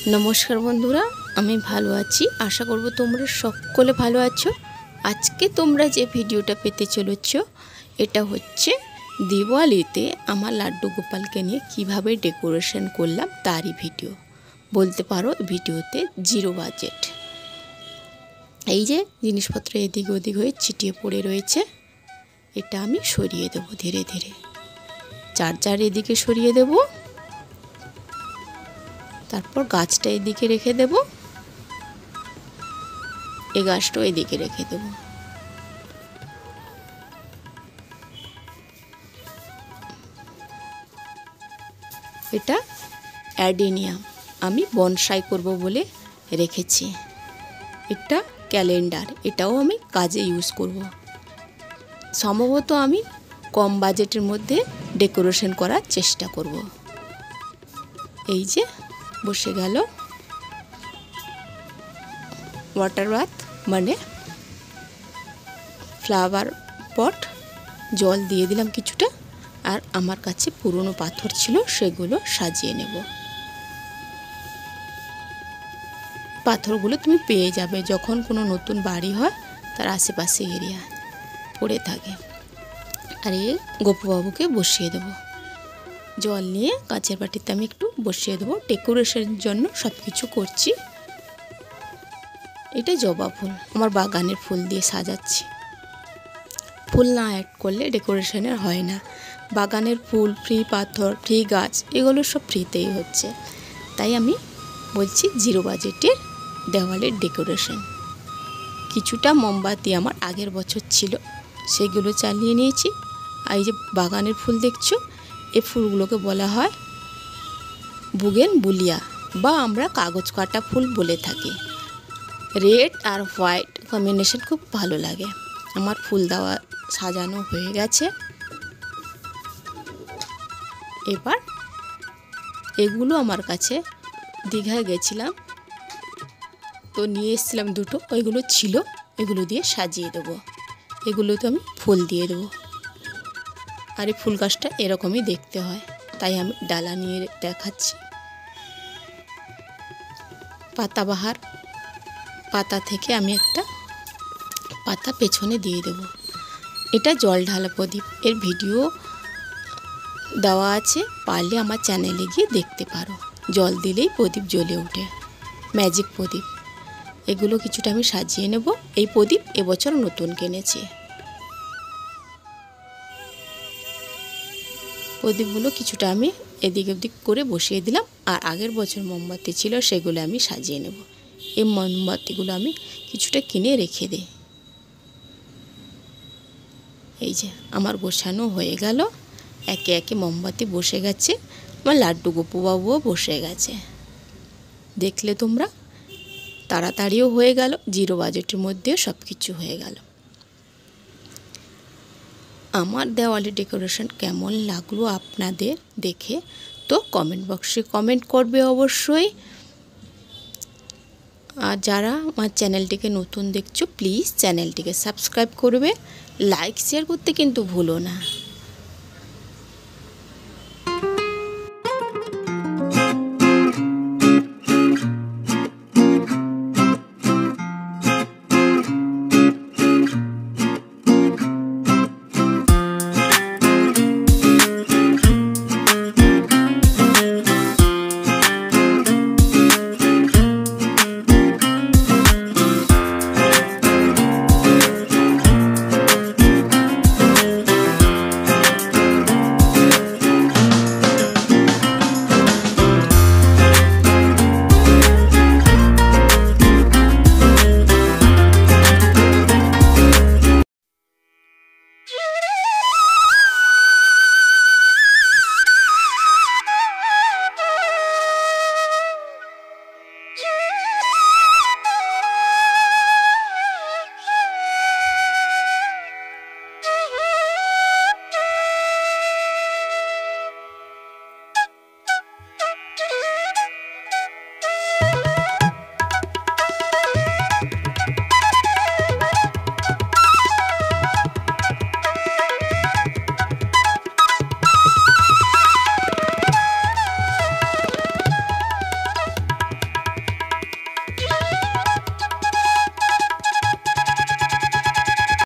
नमस्कार बंधुरा आमी भालो आछि आशा करब तोमरा सकले भालो आछो। आजके तोमरा जे भिडियोटा पेते चलेछो एटा होच्छे दिवालीते आमार लाड्डू गोपालके निये किभाबे डेकोरेशन करलाम तारই भिडियो बोलते पारो। भिडियोते जिरो बाजेट এই যে জিনিসপত্র এদিক ওদিক হয়ে ছিটিয়ে পড়ে রয়েছে, এটা আমি সরিয়ে দেব ধীরে ধীরে। চার্জার এদিকে সরিয়ে দেব, তারপর গাছটা এদিকে রেখে দেব, এই গাছটা এদিকে রেখে দেব। এটা অ্যাডেনিয়াম আমি বনসাই করব বলে রেখেছি। এটা ক্যালেন্ডার, এটাও আমি কাজে ইউজ করব। সম্ভবত আমি কম বাজেটের মধ্যে ডেকোরেশন করার চেষ্টা করব। এই যে বসে গেল ওয়াটার বাথ মানে ফ্লাওয়ার পট, জল দিয়ে দিলাম কিছুটা। আর আমার কাছে পুরনো পাথর ছিল সেগুলো সাজিয়ে নেব। পাথরগুলো তুমি পেয়ে যাবে যখন কোনো নতুন বাড়ি হয় তার আশেপাশে এরিয়া পড়ে থাকে। আর এই গোপুবাবুকে বসিয়ে দেব, জল নিয়ে কাঁচের বাটিতে আমি একটু বসিয়ে দেবো। ডেকোরেশনের জন্য সব কিছু করছি। এটা জবা ফুল, আমার বাগানের ফুল দিয়ে সাজাচ্ছি। ফুল না অ্যাড করলে ডেকোরেশনের হয় না। বাগানের ফুল, ফ্রি পাথর, ফ্রি গাছ, এগুলো সব ফ্রিতেই হচ্ছে। তাই আমি বলছি জিরো বাজেটের দেওয়ালের ডেকোরেশন। কিছুটা মোমবাতি আমার আগের বছর ছিল, সেগুলো চালিয়ে নিয়েছি। আর এই যে বাগানের ফুল দেখছো, এই ফুলগুলোকে বলা হয় বুগেনভিলিয়া বা আমরা কাগজ কাটা ফুল বলে থাকি। রেড আর হোয়াইট কম্বিনেশন খুব ভালো লাগে। আমার ফুল দেওয়া সাজানো হয়ে গেছে। এবার এগুলো আমার কাছে দীঘায় গেছিলাম তো নিয়ে এসেছিলাম দুটো, ওইগুলো ছিল, এগুলো দিয়ে সাজিয়ে দেবো। এগুলোতে আমি ফুল দিয়ে দেবো। আর এই ফুল গাছটা এরকমই দেখতে হয়, তাই আমি ডালা নিয়ে দেখাচ্ছি। পাতাবাহার পাতা থেকে আমি একটা পাতা পেছনে দিয়ে দেব। এটা জল ঢালা প্রদীপ, এর ভিডিও দেওয়া আছে, পারলে আমার চ্যানেলে গিয়ে দেখতে পারো। জল দিলেই প্রদীপ জ্বলে ওঠে, ম্যাজিক প্রদীপ। এগুলো কিছুটা আমি সাজিয়ে নেব। এই প্রদীপ এবছর নতুন কিনেছি। প্রদীপগুলো কিছুটা আমি এদিক ওদিক করে বসিয়ে দিলাম। আর আগের বছর মোমবাতি ছিল সেগুলো আমি সাজিয়ে নেব। এই মোমবাতিগুলো আমি কিছুটা কিনে রেখে দিই। এই যে আমার গোছানো হয়ে গেল, একে একে মোমবাতি বসে গেছে। আমার লাড্ডু গোপুবাবুও বসে গেছে। দেখলে তোমরা, তাড়াতাড়িও হয়ে গেল, জিরো বাজেটের মধ্যেও সব কিছু হয়ে গেল। আমার দেওয়ালে ডেকোরেশন কেমন লাগলো আপনাদের দেখে তো কমেন্ট বক্সে কমেন্ট করবে অবশ্যই। আর যারা আমার চ্যানেলটিকে নতুন দেখছো প্লিজ চ্যানেলটিকে সাবস্ক্রাইব করবে, লাইক শেয়ার করতে কিন্তু ভুলো না।